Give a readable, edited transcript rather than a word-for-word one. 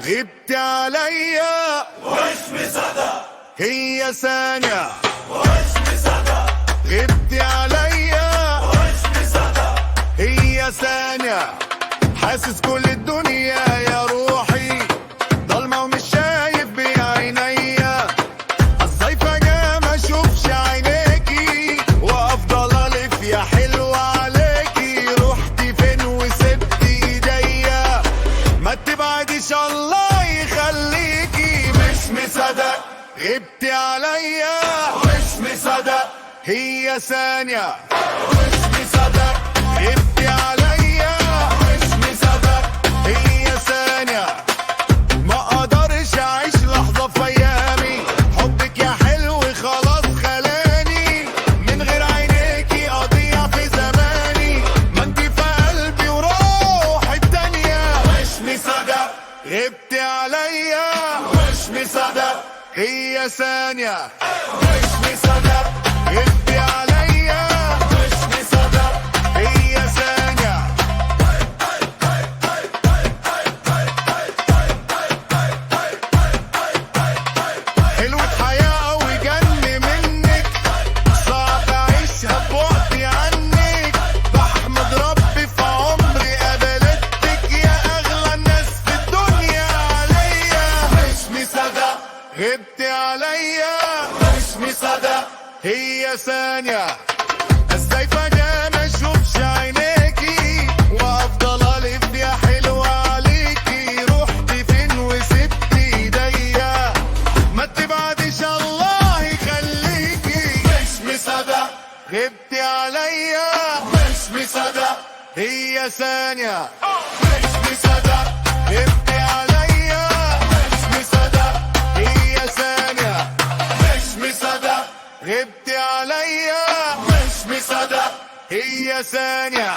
غبت عليا وش مصدق هي ثانية وش مصدق غبت عليا وش مصدق هي ثانية حاسس كل الدنيا يا روحي ضلمة ومش شايف بعينيا الصيف جا ما اشوفش عينيكي وافضل الف يا حلوة عليكي رحتي فين وسبت ايديا ما تبعديش الله يخليكي مش مصدق غبت عليا وش مصدق هي ثانية وش مصدق غبت عليا وش مصدق هي ثانية ما اقدرش اعيش لحظة في ايامي حبك يا حلو خلاص خلاني من غير عينيكي اضيع في زماني ما انتي في قلبي وروحي التانية وش مصدق غبت عليا وش مصدق هي ثانية وش مصدق غبت عليا وش مصدق هي ثانية حلوة حياة وجن منك صعب اعيشها بوقتي عنك بحمد ربي في عمري قابلتك يا اغلى الناس في الدنيا عليا وش مصدق غبت عليا وش مصدق هي ثانية ازاي فجأة ما اشوفش عينيكي وافضل الف يا حلوة عليكي رحتي فين وسبت ايديا ما تبعديش الله يخليكي وش مصدق غبت عليا وش مصدق هي ثانية وش مصدق غبت عليا وش مصدق هي ثانية وش مصدق غبت عليا وش مصدق هي ثانية